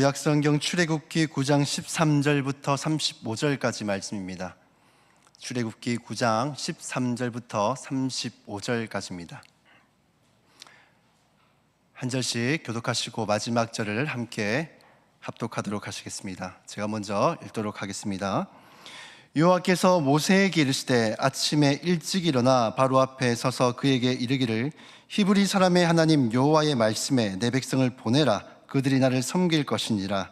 구약성경 출애굽기 9장 13절부터 35절까지 말씀입니다. 출애굽기 9장 13절부터 35절까지입니다. 한 절씩 교독하시고 마지막 절을 함께 합독하도록 하시겠습니다. 제가 먼저 읽도록 하겠습니다. 여호와께서 모세에게 이르시되 아침에 일찍 일어나 바로 앞에 서서 그에게 이르기를 히브리 사람의 하나님 여호와의 말씀에 내 백성을 보내라. 그들이 나를 섬길 것이니라.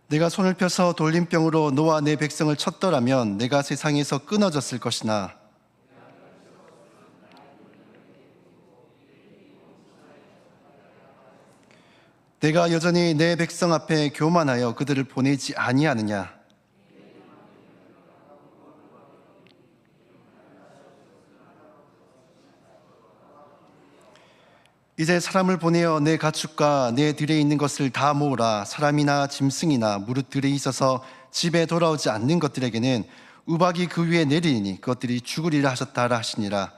내가 손을 펴서 돌림병으로 너와 내 백성을 쳤더라면 내가 세상에서 끊어졌을 것이나 내가 여전히 내 백성 앞에 교만하여 그들을 보내지 아니하느냐. 이제 사람을 보내어 내 가축과 내 들에 있는 것을 다 모으라. 사람이나 짐승이나 무릇 들에 있어서 집에 돌아오지 않는 것들에게는 우박이 그 위에 내리니 그것들이 죽으리라 하셨다 하시니라.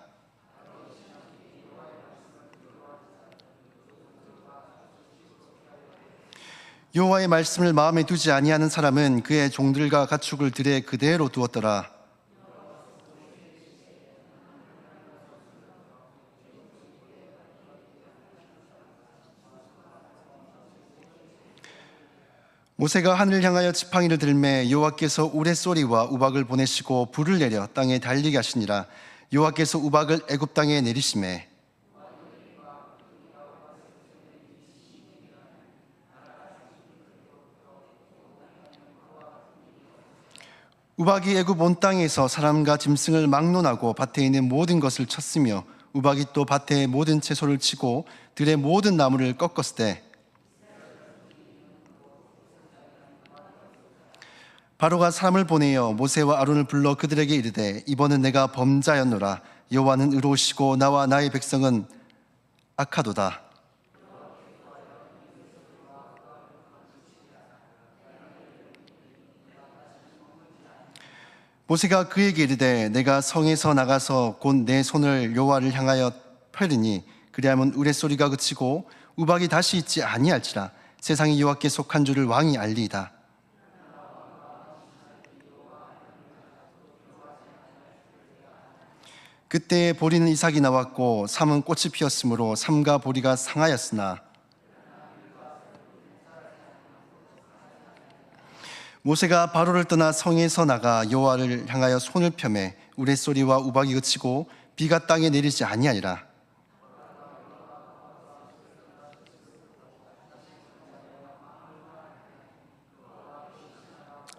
여호와의 말씀을 마음에 두지 아니하는 사람은 그의 종들과 가축을 들에 그대로 두었더라. 모세가 하늘을 향하여 지팡이를 들매 여호와께서 우레소리와 우박을 보내시고 불을 내려 땅에 달리게 하시니라. 여호와께서 우박을 애굽 땅에 내리시매 우박이 애굽 온 땅에서 사람과 짐승을 막론하고 밭에 있는 모든 것을 쳤으며 우박이 또 밭의 모든 채소를 치고 들의 모든 나무를 꺾었으되 바로가 사람을 보내어 모세와 아론을 불러 그들에게 이르되 이번은 내가 범자였노라. 여호와는 의로우시고 나와 나의 백성은 악하도다. 모세가 그에게 이르되 내가 성에서 나가서 곧 내 손을 여호와를 향하여 펴리니 그리하면 우레소리가 그치고 우박이 다시 있지 아니할지라. 세상이 여호와께 속한 줄을 왕이 알리이다. 그때 보리는 이삭이 나왔고 삼은 꽃이 피었으므로 삼과 보리가 상하였으나 모세가 바로를 떠나 성에서 나가 여호와를 향하여 손을 펴매 우레소리와 우박이 그치고 비가 땅에 내리지 아니하니라.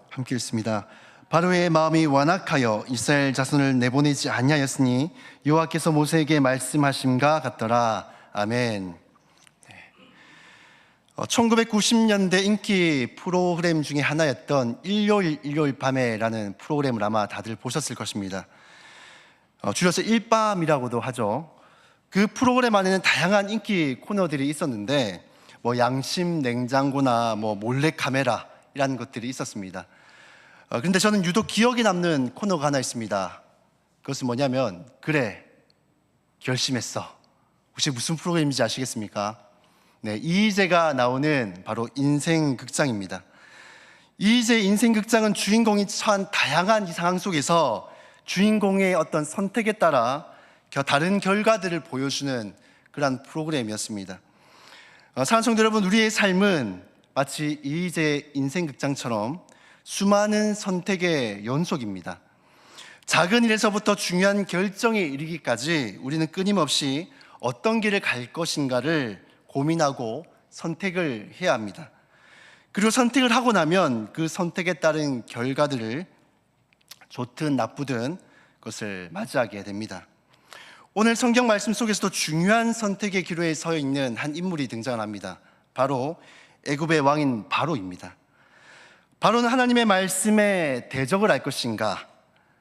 함께 읽습니다. 바로의 마음이 완악하여 이스라엘 자손을 내보내지 아니하였으니 여호와께서 모세에게 말씀하심과 같더라. 아멘. 1990년대 인기 프로그램 중에 하나였던 일요일 밤에라는 프로그램을 아마 다들 보셨을 것입니다. 줄여서 일밤이라고도 하죠. 그 프로그램 안에는 다양한 인기 코너들이 있었는데 양심 냉장고나 몰래카메라 이라는 것들이 있었습니다. 그런데 저는 유독 기억에 남는 코너가 하나 있습니다. 그것은 뭐냐면 그래 결심했어. 혹시 무슨 프로그램인지 아시겠습니까? 네, 이희재가 나오는 바로 인생극장입니다. 이희재 인생극장은 주인공이 처한 다양한 이 상황 속에서 주인공의 어떤 선택에 따라 다른 결과들을 보여주는 그런 프로그램이었습니다. 사랑하는 성도 여러분, 우리의 삶은 마치 이희재 인생극장처럼 수많은 선택의 연속입니다. 작은 일에서부터 중요한 결정에 이르기까지 우리는 끊임없이 어떤 길을 갈 것인가를 고민하고 선택을 해야 합니다. 그리고 선택을 하고 나면 그 선택에 따른 결과들을 좋든 나쁘든 그것을 맞이하게 됩니다. 오늘 성경 말씀 속에서도 중요한 선택의 기로에 서 있는 한 인물이 등장합니다. 바로 애굽의 왕인 바로입니다. 바로는 하나님의 말씀에 대적을 할 것인가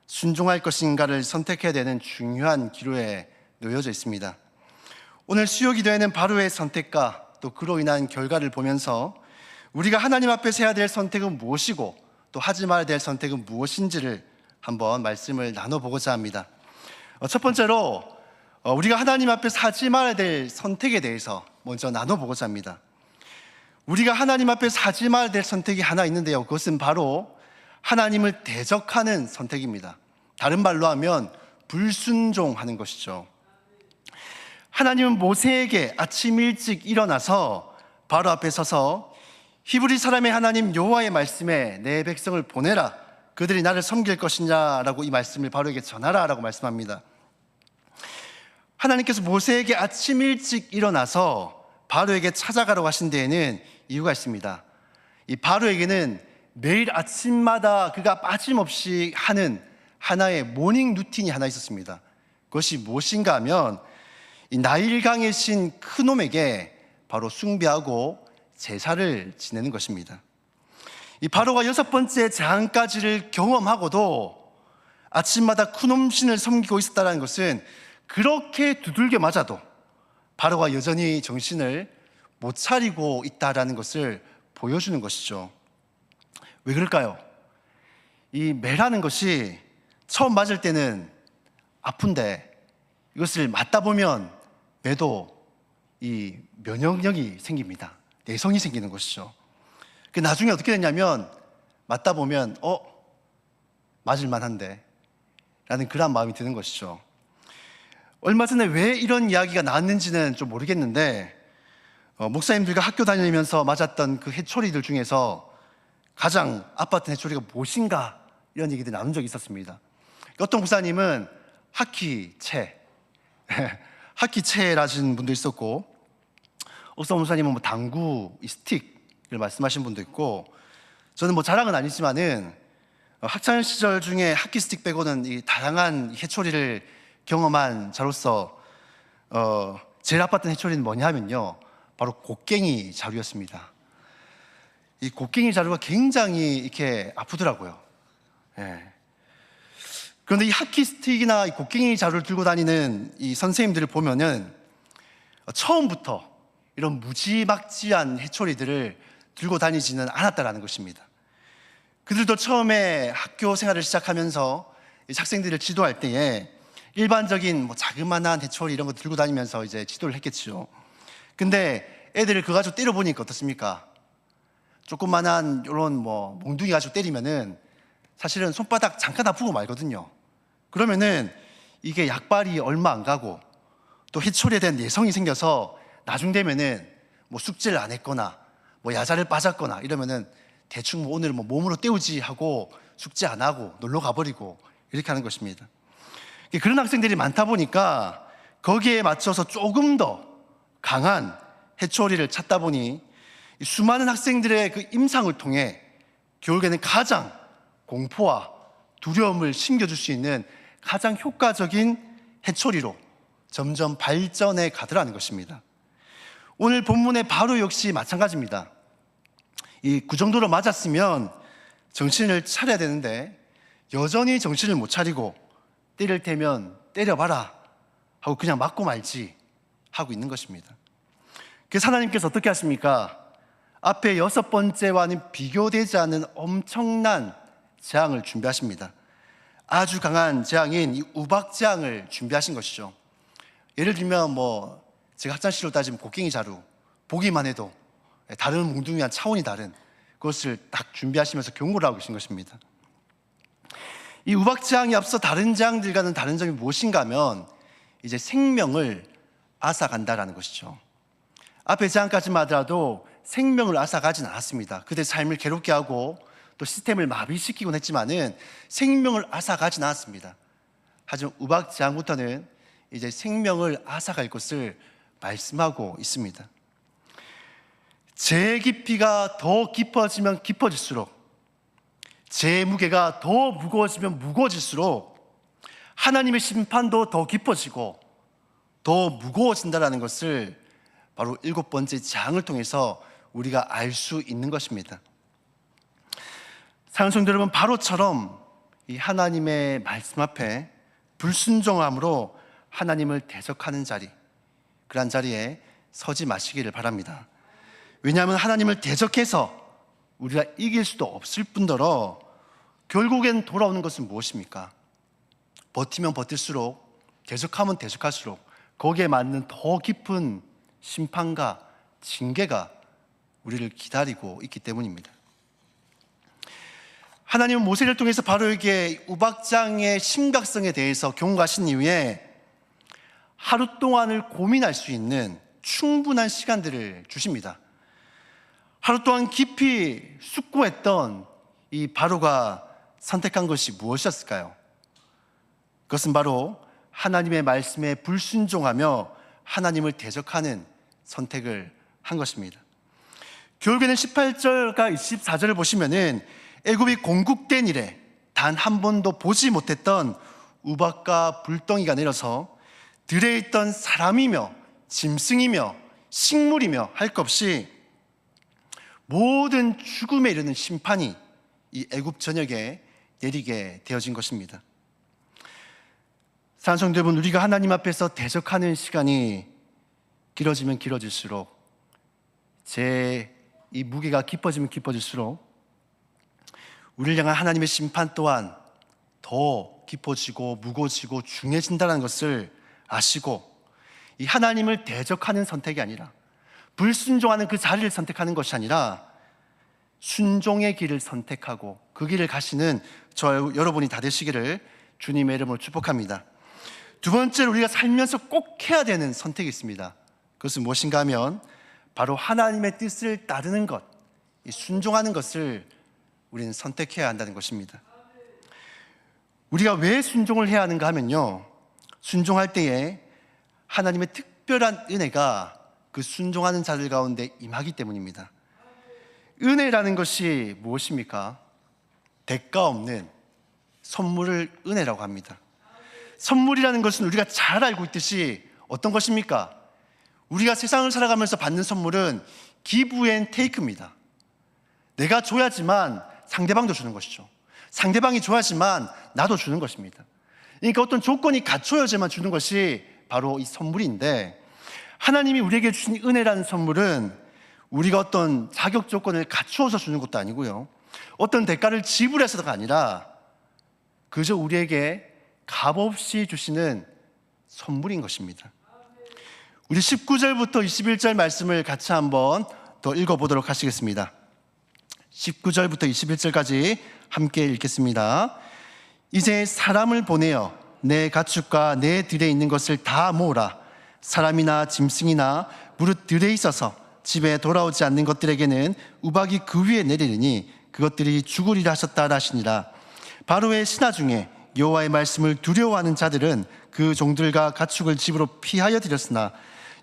순종할 것인가를 선택해야 되는 중요한 기로에 놓여져 있습니다. 오늘 수요 기도에는 바로의 선택과 또 그로 인한 결과를 보면서 우리가 하나님 앞에서 해야 될 선택은 무엇이고 또 하지 말아야 될 선택은 무엇인지를 한번 말씀을 나눠보고자 합니다. 첫 번째로 우리가 하나님 앞에 하지 말아야 될 선택에 대해서 먼저 나눠보고자 합니다. 우리가 하나님 앞에 하지 말아야 될 선택이 하나 있는데요, 그것은 바로 하나님을 대적하는 선택입니다. 다른 말로 하면 불순종하는 것이죠. 하나님은 모세에게 아침 일찍 일어나서 바로 앞에 서서 히브리 사람의 하나님 여호와의 말씀에 내 백성을 보내라, 그들이 나를 섬길 것이냐라고 이 말씀을 바로에게 전하라 라고 말씀합니다. 하나님께서 모세에게 아침 일찍 일어나서 바로에게 찾아가라고 하신 데에는 이유가 있습니다. 이 바로에게는 매일 아침마다 그가 빠짐없이 하는 하나의 모닝 루틴이 하나 있었습니다. 그것이 무엇인가 하면 이 나일강의 신 크놈에게 바로 숭배하고 제사를 지내는 것입니다. 이 바로가 6번째 재앙까지를 경험하고도 아침마다 크놈 신을 섬기고 있었다는 것은 그렇게 두들겨 맞아도 바로가 여전히 정신을 못 차리고 있다는 것을 보여주는 것이죠. 왜 그럴까요? 이 매라는 것이 처음 맞을 때는 아픈데 이것을 맞다 보면 매도 이 면역력이 생깁니다. 내성이 생기는 것이죠. 그 나중에 어떻게 되냐면 맞다 보면 맞을 만한데 라는 그런 마음이 드는 것이죠. 얼마 전에 왜 이런 이야기가 나왔는지는 좀 모르겠는데 목사님들과 학교 다니면서 맞았던 그 해초리들 중에서 가장 아팠던 해초리가 무엇인가 이런 얘기들이 나눈 적이 있었습니다. 어떤 목사님은 하키채라는 분도 있었고, 어떤 목사님은 당구 스틱을 말씀하신 분도 있고, 저는 자랑은 아니지만은 학창 시절 중에 하키 스틱 빼고는 이 다양한 해초리를 경험한 자로서 제일 아팠던 해초리는 뭐냐 하면요, 바로 곡괭이 자루였습니다. 이 곡괭이 자루가 굉장히 이렇게 아프더라고요. 예. 그런데 이 하키 스틱이나 이 곡괭이 자루를 들고 다니는 이 선생님들을 보면은 처음부터 이런 무지막지한 해초리들을 들고 다니지는 않았다라는 것입니다. 그들도 처음에 학교 생활을 시작하면서 학생들을 지도할 때에 일반적인 자그마한 해초리 이런 거 들고 다니면서 이제 지도를 했겠죠. 근데 애들을 그거 가지고 때려보니까 어떻습니까? 조그만한 이런 몽둥이 가지고 때리면은 사실은 손바닥 잠깐 아프고 말거든요. 그러면은 이게 약발이 얼마 안 가고 또 해초리에 대한 내성이 생겨서 나중 되면은 숙제를 안 했거나 야자를 빠졌거나 이러면은 대충 오늘 몸으로 때우지 하고 숙제 안 하고 놀러 가버리고 이렇게 하는 것입니다. 그런 학생들이 많다 보니까 거기에 맞춰서 조금 더 강한 해초리를 찾다 보니 수많은 학생들의 그 임상을 통해 결국에는 가장 공포와 두려움을 심겨줄 수 있는 가장 효과적인 해초리로 점점 발전해 가더라는 것입니다. 오늘 본문의 바로 역시 마찬가지입니다. 그 정도로 맞았으면 정신을 차려야 되는데 여전히 정신을 못 차리고 때릴 테면 때려봐라 하고 그냥 맞고 말지 하고 있는 것입니다. 그래서 하나님께서 어떻게 하십니까? 앞에 6번째와는 비교되지 않는 엄청난 재앙을 준비하십니다. 아주 강한 재앙인 이 우박재앙을 준비하신 것이죠. 예를 들면 제가 학창시절로 따지면 곡괭이 자루 보기만 해도 다른 몽둥이와 차원이 다른 그것을 딱 준비하시면서 경고를 하고 계신 것입니다. 이 우박재앙이 앞서 다른 재앙들과는 다른 점이 무엇인가 하면 이제 생명을 앗아간다라는 것이죠. 앞에 재앙까지만 하더라도 생명을 앗아가진 않았습니다. 그들의 삶을 괴롭게 하고 또 시스템을 마비시키곤 했지만은 생명을 앗아가진 않았습니다. 하지만 우박재앙부터는 이제 생명을 앗아갈 것을 말씀하고 있습니다. 죄의 깊이가 더 깊어지면 깊어질수록, 죄의 무게가 더 무거워지면 무거워질수록 하나님의 심판도 더 깊어지고 더 무거워진다는 것을 바로 7번째 재앙을 통해서 우리가 알 수 있는 것입니다. 사랑하는 성도 여러분, 바로처럼 이 하나님의 말씀 앞에 불순종함으로 하나님을 대적하는 자리, 그러한 자리에 서지 마시기를 바랍니다. 왜냐하면 하나님을 대적해서 우리가 이길 수도 없을 뿐더러 결국엔 돌아오는 것은 무엇입니까? 버티면 버틸수록 대적하면 대적할수록 거기에 맞는 더 깊은 심판과 징계가 우리를 기다리고 있기 때문입니다. 하나님은 모세를 통해서 바로에게 우박장의 심각성에 대해서 경고하신 이후에 하루 동안을 고민할 수 있는 충분한 시간들을 주십니다. 하루 동안 깊이 숙고했던 이 바로가 선택한 것이 무엇이었을까요? 그것은 바로 하나님의 말씀에 불순종하며 하나님을 대적하는 선택을 한 것입니다. 결국에는 18절과 24절을 보시면은 애굽이 공국된 이래 단 한 번도 보지 못했던 우박과 불덩이가 내려서 들에 있던 사람이며 짐승이며 식물이며 할 것 없이 모든 죽음에 이르는 심판이 이 애굽 전역에 내리게 되어진 것입니다. 사랑하는 성도 여러분, 우리가 하나님 앞에서 대적하는 시간이 길어지면 길어질수록 제 이 무게가 깊어지면 깊어질수록 우리를 향한 하나님의 심판 또한 더 깊어지고 무거워지고 중해진다는 것을 아시고 이 하나님을 대적하는 선택이 아니라 불순종하는 그 자리를 선택하는 것이 아니라 순종의 길을 선택하고 그 길을 가시는 저 여러분이 다 되시기를 주님의 이름으로 축복합니다. 두 번째로 우리가 살면서 꼭 해야 되는 선택이 있습니다. 그것은 무엇인가 하면 바로 하나님의 뜻을 따르는 것, 순종하는 것을 우리는 선택해야 한다는 것입니다. 우리가 왜 순종을 해야 하는가 하면요, 순종할 때에 하나님의 특별한 은혜가 그 순종하는 자들 가운데 임하기 때문입니다. 은혜라는 것이 무엇입니까? 대가 없는 선물을 은혜라고 합니다. 선물이라는 것은 우리가 잘 알고 있듯이 어떤 것입니까? 우리가 세상을 살아가면서 받는 선물은 give and take입니다. 내가 줘야지만 상대방도 주는 것이죠. 상대방이 줘야지만 나도 주는 것입니다. 그러니까 어떤 조건이 갖춰야지만 주는 것이 바로 이 선물인데, 하나님이 우리에게 주신 은혜라는 선물은 우리가 어떤 자격 조건을 갖추어서 주는 것도 아니고요, 어떤 대가를 지불해서가 아니라 그저 우리에게 값없이 주시는 선물인 것입니다. 우리 19절부터 21절 말씀을 같이 한번 더 읽어보도록 하시겠습니다. 19절부터 21절까지 함께 읽겠습니다. 이제 사람을 보내어 내 가축과 내 들에 있는 것을 다 모으라. 사람이나 짐승이나 무릇 들에 있어서 집에 돌아오지 않는 것들에게는 우박이 그 위에 내리리니 그것들이 죽으리라 하셨다 하시니라. 바로의 신하 중에 여호와의 말씀을 두려워하는 자들은 그 종들과 가축을 집으로 피하여 들였으나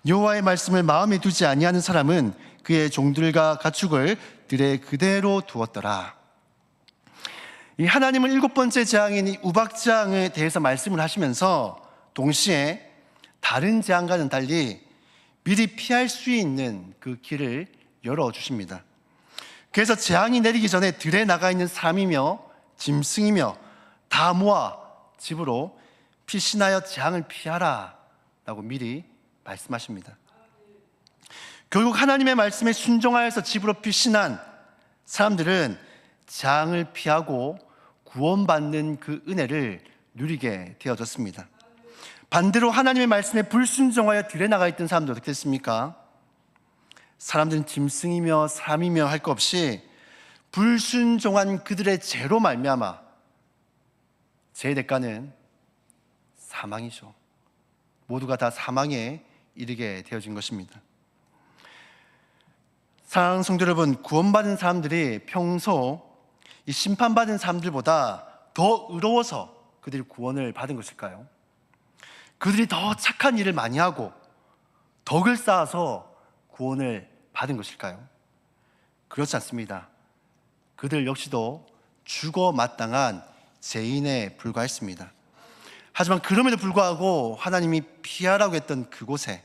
여호와의 말씀을 마음에 두지 아니하는 사람은 그의 종들과 가축을 들에 그대로 두었더라. 이 하나님은 7번째 재앙인 이 우박재앙에 대해서 말씀을 하시면서 동시에 다른 재앙과는 달리 미리 피할 수 있는 그 길을 열어주십니다. 그래서 재앙이 내리기 전에 들에 나가 있는 사람이며 짐승이며 다 모아 집으로 피신하여 재앙을 피하라 라고 미리 말씀하십니다. 결국 하나님의 말씀에 순종하여서 집으로 피신한 사람들은 재앙을 피하고 구원받는 그 은혜를 누리게 되어졌습니다. 반대로 하나님의 말씀에 불순종하여 들에 나가 있던 사람들 어떻게 됐습니까? 사람들은 짐승이며 사람이며 할 것 없이 불순종한 그들의 죄로 말미암아 죄의 대가는 사망이죠. 모두가 다 사망에 이르게 되어진 것입니다. 사랑하는 성도 여러분, 구원받은 사람들이 평소 이 심판받은 사람들보다 더 의로워서 그들이 구원을 받은 것일까요? 그들이 더 착한 일을 많이 하고 덕을 쌓아서 구원을 받은 것일까요? 그렇지 않습니다. 그들 역시도 죽어 마땅한 죄인에 불과했습니다. 하지만 그럼에도 불구하고 하나님이 피하라고 했던 그곳에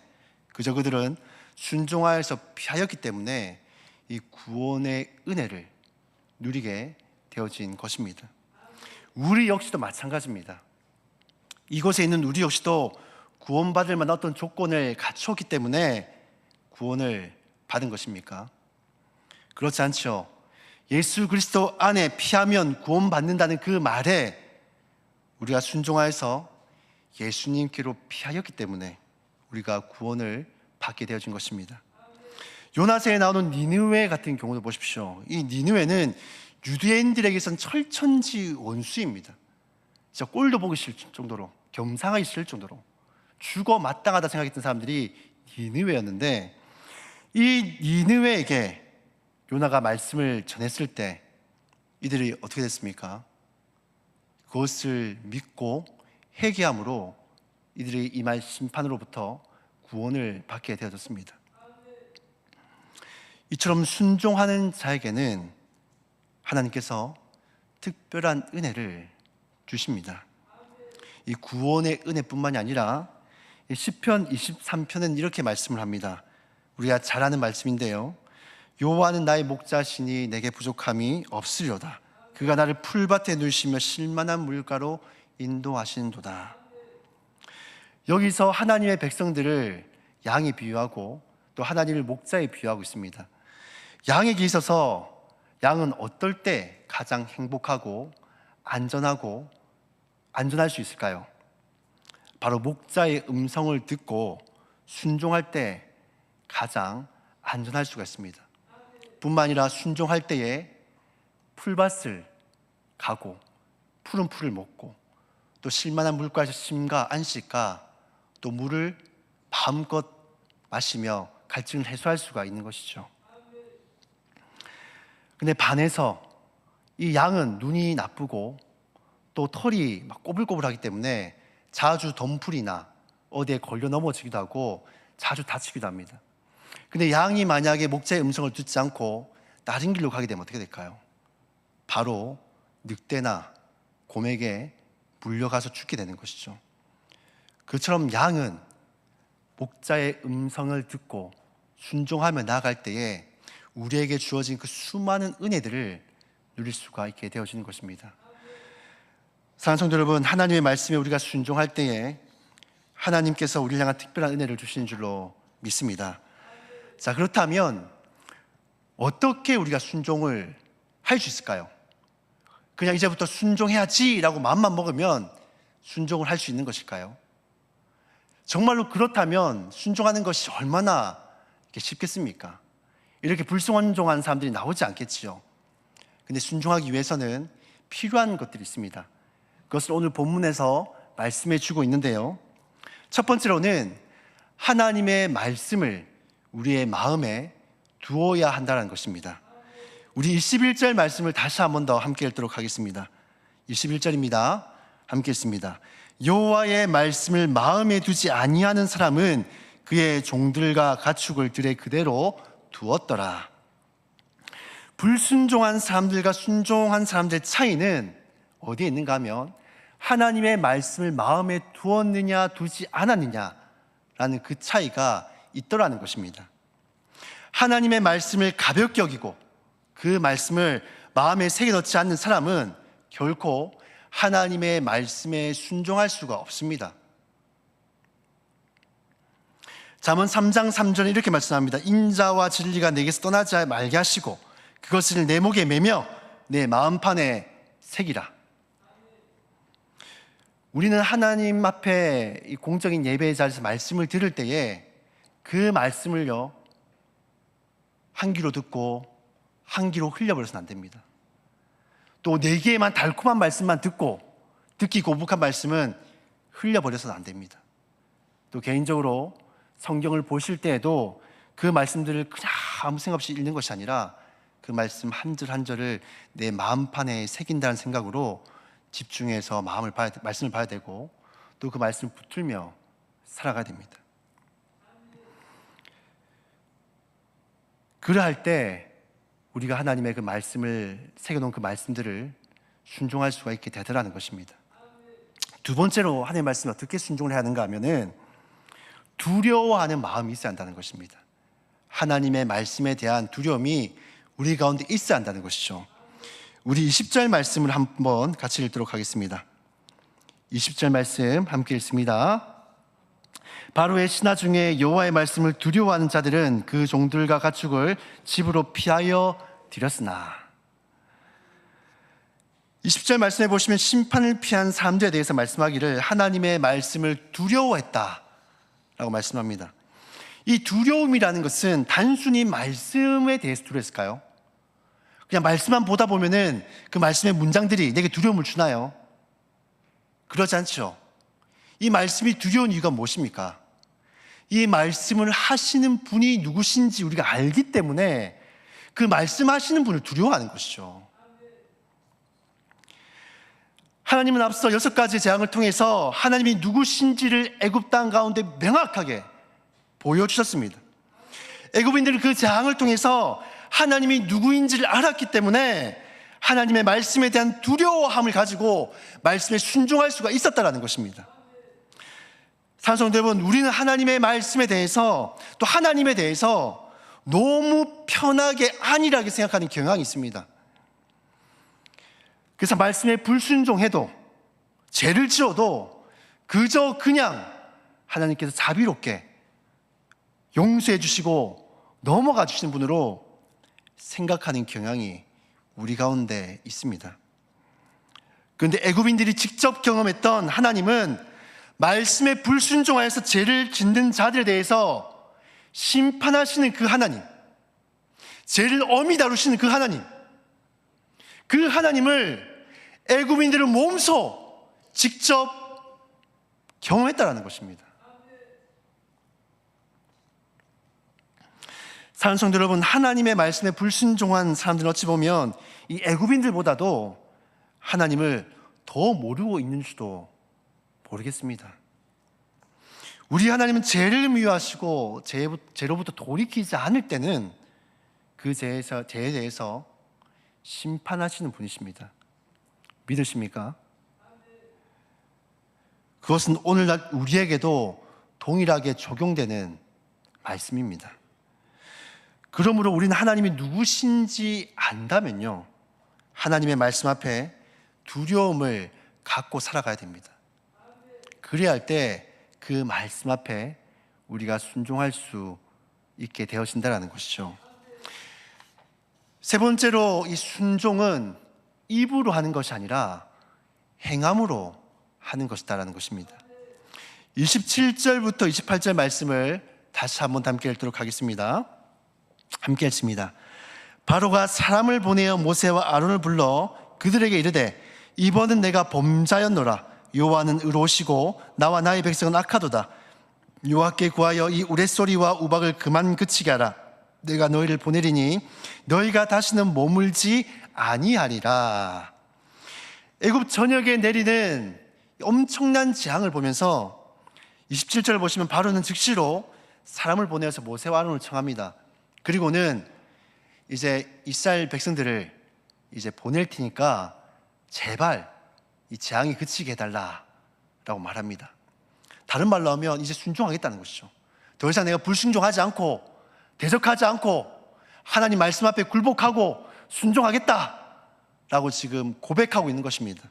그저 그들은 순종하여서 피하였기 때문에 이 구원의 은혜를 누리게 되어진 것입니다. 우리 역시도 마찬가지입니다. 이곳에 있는 우리 역시도 구원받을 만한 어떤 조건을 갖추었기 때문에 구원을 받은 것입니까? 그렇지 않죠. 예수 그리스도 안에 피하면 구원받는다는 그 말에 우리가 순종하여서 예수님께로 피하였기 때문에 우리가 구원을 받게 되어진 것입니다. 요나서에 나오는 니느웨 같은 경우도 보십시오. 이 니느웨는 유대인들에게선 철천지 원수입니다. 진짜 꼴도 보기 싫을 정도로, 겸상하기 싫을 정도로 죽어 마땅하다 생각했던 사람들이 니느웨였는데, 이 니느웨에게 요나가 말씀을 전했을 때 이들이 어떻게 됐습니까? 그것을 믿고 회개함으로 이들이 임할 심판으로부터 구원을 받게 되어졌습니다. 이처럼 순종하는 자에게는 하나님께서 특별한 은혜를 주십니다. 이 구원의 은혜뿐만이 아니라 시편 23편은 이렇게 말씀을 합니다. 우리가 잘 아는 말씀인데요. 여호와는 나의 목자시니 내게 부족함이 없으리로다. 그가 나를 풀밭에 누이시며 쉴만한 물가로 인도하시는도다. 여기서 하나님의 백성들을 양에 비유하고 또 하나님을 목자에 비유하고 있습니다. 양에게 있어서 양은 어떨 때 가장 행복하고 안전할 수 있을까요? 바로 목자의 음성을 듣고 순종할 때 가장 안전할 수가 있습니다. 뿐만 아니라 순종할 때에 풀밭을 가고 푸른 풀을 먹고 또 쉴만한 물가에서 쉼과 안식과 또 물을 마음껏 마시며 갈증을 해소할 수가 있는 것이죠. 근데 반해서 이 양은 눈이 나쁘고 또 털이 막 꼬불꼬불하기 때문에 자주 덤풀이나 어디에 걸려 넘어지기도 하고 자주 다치기도 합니다. 근데 양이 만약에 목자의 음성을 듣지 않고 다른 길로 가게 되면 어떻게 될까요? 바로 늑대나 곰에게 물려가서 죽게 되는 것이죠. 그처럼 양은 목자의 음성을 듣고 순종하며 나아갈 때에 우리에게 주어진 그 수많은 은혜들을 누릴 수가 있게 되어지는 것입니다. 사랑하는 성도 여러분, 하나님의 말씀에 우리가 순종할 때에 하나님께서 우리를 향한 특별한 은혜를 주시는 줄로 믿습니다. 자, 그렇다면 어떻게 우리가 순종을 할 수 있을까요? 그냥 이제부터 순종해야지라고 마음만 먹으면 순종을 할 수 있는 것일까요? 정말로 그렇다면 순종하는 것이 얼마나 쉽겠습니까? 이렇게 불순종한 사람들이 나오지 않겠지요. 근데 순종하기 위해서는 필요한 것들이 있습니다. 그것을 오늘 본문에서 말씀해 주고 있는데요. 첫 번째로는 하나님의 말씀을 우리의 마음에 두어야 한다는 것입니다. 우리 21절 말씀을 다시 한 번 더 함께 읽도록 하겠습니다. 21절입니다. 함께 읽습니다. 여호와의 말씀을 마음에 두지 아니하는 사람은 그의 종들과 가축을 들에 그대로 두었더라. 불순종한 사람들과 순종한 사람들의 차이는 어디에 있는가 하면 하나님의 말씀을 마음에 두었느냐 두지 않았느냐라는 그 차이가 있더라는 것입니다. 하나님의 말씀을 가볍게 여기고 그 말씀을 마음에 새겨넣지 않는 사람은 결코 하나님의 말씀에 순종할 수가 없습니다. 잠언 3장 3절에 이렇게 말씀합니다. 인자와 진리가 내게서 떠나지 말게 하시고 그것을 내 목에 매며 내 마음판에 새기라. 우리는 하나님 앞에 이 공적인 예배의 자리에서 말씀을 들을 때에 그 말씀을요 한 귀로 듣고 한 귀로 흘려버려서는 안 됩니다. 또 네 개만 달콤한 말씀만 듣고 듣기 고북한 말씀은 흘려버려서는 안 됩니다. 또 개인적으로 성경을 보실 때에도 그 말씀들을 그냥 아무 생각 없이 읽는 것이 아니라 그 말씀 한 절 한 절을 내 마음판에 새긴다는 생각으로 집중해서 말씀을 봐야 되고 또 그 말씀을 붙들며 살아가야 됩니다. 그러할 때 우리가 하나님의 그 말씀을 새겨놓은 그 말씀들을 순종할 수가 있게 되더라는 것입니다. 두 번째로 하나님의 말씀을 어떻게 순종을 해야 하는가 하면은 두려워하는 마음이 있어야 한다는 것입니다. 하나님의 말씀에 대한 두려움이 우리 가운데 있어야 한다는 것이죠. 우리 20절 말씀을 한번 같이 읽도록 하겠습니다. 20절 말씀 함께 읽습니다. 바로의 신하 중에 여호와의 말씀을 두려워하는 자들은 그 종들과 가축을 집으로 피하여 들였으나. 20절 말씀해 보시면 심판을 피한 사람들에 대해서 말씀하기를 하나님의 말씀을 두려워했다라고 말씀합니다. 이 두려움이라는 것은 단순히 말씀에 대해서 두려웠을까요? 그냥 말씀만 보다 보면은 그 말씀의 문장들이 내게 두려움을 주나요? 그러지 않죠. 이 말씀이 두려운 이유가 무엇입니까? 이 말씀을 하시는 분이 누구신지 우리가 알기 때문에 그 말씀하시는 분을 두려워하는 것이죠. 하나님은 앞서 6가지 재앙을 통해서 하나님이 누구신지를 애굽 땅 가운데 명확하게 보여주셨습니다. 애굽인들은 그 재앙을 통해서 하나님이 누구인지를 알았기 때문에 하나님의 말씀에 대한 두려워함을 가지고 말씀에 순종할 수가 있었다는 것입니다. 사랑하는 성도 여러분, 우리는 하나님의 말씀에 대해서 또 하나님에 대해서 너무 편하게 안일하게 생각하는 경향이 있습니다. 그래서 말씀에 불순종해도 죄를 지어도 그저 그냥 하나님께서 자비롭게 용서해 주시고 넘어가 주시는 분으로 생각하는 경향이 우리 가운데 있습니다. 그런데 애굽인들이 직접 경험했던 하나님은 말씀에 불순종하여서 죄를 짓는 자들에 대해서 심판하시는 그 하나님, 죄를 엄히 다루시는 그 하나님, 그 하나님을 애굽인들은 몸소 직접 경험했다라는 것입니다. 사랑하는 성도 여러분, 하나님의 말씀에 불순종한 사람들은 어찌 보면 이 애굽인들보다도 하나님을 더 모르고 있는지도 모르겠습니다. 우리 하나님은 죄를 미워하시고 죄로부터 돌이키지 않을 때는 그 죄에 대해서 심판하시는 분이십니다. 믿으십니까? 그것은 오늘날 우리에게도 동일하게 적용되는 말씀입니다. 그러므로 우리는 하나님이 누구신지 안다면요, 하나님의 말씀 앞에 두려움을 갖고 살아가야 됩니다. 그래야 할 때 그 말씀 앞에 우리가 순종할 수 있게 되어진다는 것이죠. 세 번째로 이 순종은 입으로 하는 것이 아니라 행함으로 하는 것이다라는 것입니다. 27절부터 28절 말씀을 다시 한번 함께 읽도록 하겠습니다. 함께 읽습니다. 바로가 사람을 보내어 모세와 아론을 불러 그들에게 이르되 이번은 내가 범자였노라. 여호와는 의로우시고 나와 나의 백성은 악하도다. 여호와께 구하여 이 우레소리와 우박을 그만 그치게 하라. 내가 너희를 보내리니 너희가 다시는 머물지 아니하리라. 애굽 전역에 내리는 엄청난 재앙을 보면서 27절을 보시면 바로는 즉시로 사람을 보내어서 모세와 아론을 청합니다. 그리고는 이제 이스라엘 백성들을 이제 보낼 테니까 제발 이 재앙이 그치게 해달라라고 말합니다. 다른 말로 하면 이제 순종하겠다는 것이죠. 더 이상 내가 불순종하지 않고 대적하지 않고 하나님 말씀 앞에 굴복하고 순종하겠다라고 지금 고백하고 있는 것입니다.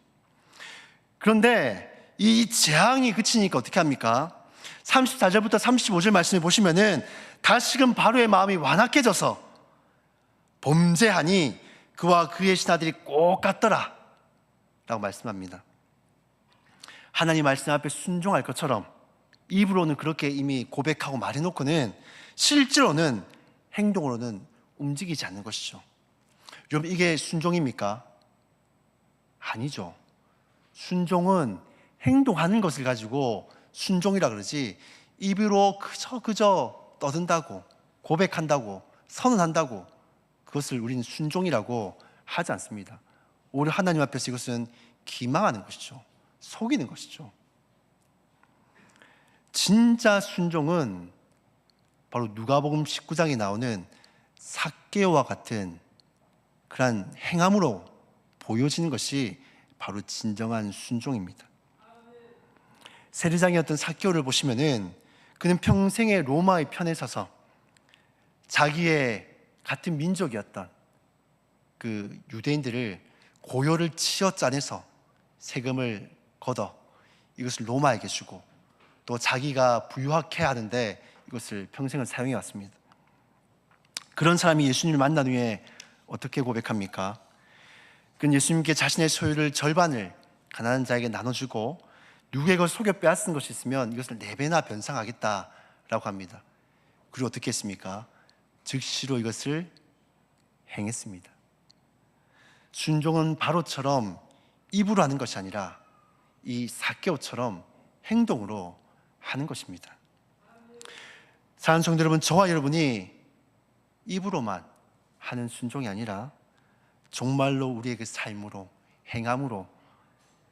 그런데 이 재앙이 그치니까 어떻게 합니까? 34절부터 35절 말씀을 보시면은 다시금 바로의 마음이 완악해져서 범죄하니 그와 그의 신하들이 꼭 같더라 라고 말씀합니다. 하나님 말씀 앞에 순종할 것처럼 입으로는 그렇게 이미 고백하고 말해놓고는 실제로는 행동으로는 움직이지 않는 것이죠. 여러분, 이게 순종입니까? 아니죠. 순종은 행동하는 것을 가지고 순종이라 그러지, 입으로 그저 떠든다고 고백한다고 선언한다고 그것을 우리는 순종이라고 하지 않습니다. 오히려 하나님 앞에서 이것은 기망하는 것이죠. 속이는 것이죠. 진짜 순종은 바로 누가복음 19장에 나오는 삭개오와 같은 그러한 행함으로 보여지는 것이 바로 진정한 순종입니다. 세리장이었던 삭개오를 보시면은 그는 평생에 로마의 편에 서서 자기의 같은 민족이었던 그 유대인들을 고요를 치어 짜내서 세금을 걷어 이것을 로마에게 주고 또 자기가 부유하게 하는데 이것을 평생을 사용해 왔습니다. 그런 사람이 예수님을 만난 후에 어떻게 고백합니까? 그는 예수님께 자신의 소유를 절반을 가난한 자에게 나눠주고 누구에게 속여 빼앗은 것이 있으면 이것을 4배나 변상하겠다라고 합니다. 그리고 어떻게 했습니까? 즉시로 이것을 행했습니다. 순종은 바로처럼 입으로 하는 것이 아니라 이 삭개오처럼 행동으로 하는 것입니다. 사랑하는 성도 여러분, 저와 여러분이 입으로만 하는 순종이 아니라 정말로 우리의 그 삶으로, 행함으로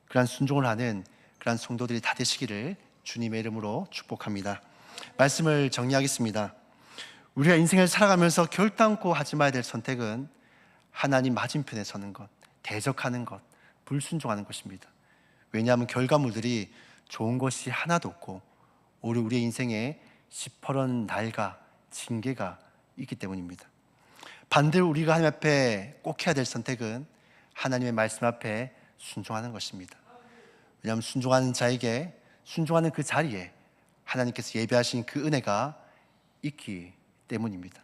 그러한 순종을 하는 그러한 성도들이 다 되시기를 주님의 이름으로 축복합니다. 말씀을 정리하겠습니다. 우리가 인생을 살아가면서 결단코 하지 말아야 될 선택은 하나님 맞은편에 서는 것, 대적하는 것, 불순종하는 것입니다. 왜냐하면 결과물들이 좋은 것이 하나도 없고 오히려 우리의 인생에 시퍼런 날과 징계가 있기 때문입니다. 반대로 우리가 하나님 앞에 꼭 해야 될 선택은 하나님의 말씀 앞에 순종하는 것입니다. 왜냐하면 순종하는 자에게, 순종하는 그 자리에 하나님께서 예비하신 그 은혜가 있기 때문입니다.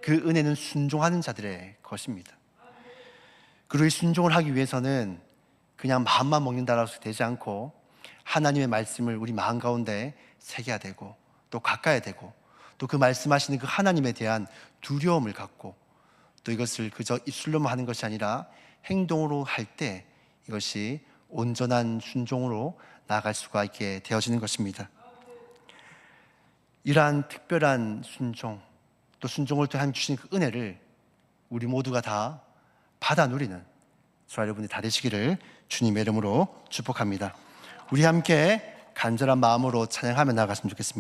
그 은혜는 순종하는 자들의 것입니다. 그리고 이 순종을 하기 위해서는 그냥 마음만 먹는다라고 해서 되지 않고 하나님의 말씀을 우리 마음 가운데 새겨야 되고 또 가까야 되고 또 그 말씀하시는 그 하나님에 대한 두려움을 갖고 또 이것을 그저 입술로만 하는 것이 아니라 행동으로 할 때 이것이 온전한 순종으로 나아갈 수가 있게 되어지는 것입니다. 이러한 특별한 순종, 또 순종을 통해 주신 그 은혜를 우리 모두가 다 받아 누리는 저와 여러분이 다 되시기를 주님의 이름으로 축복합니다. 우리 함께 간절한 마음으로 찬양하며 나아갔으면 좋겠습니다.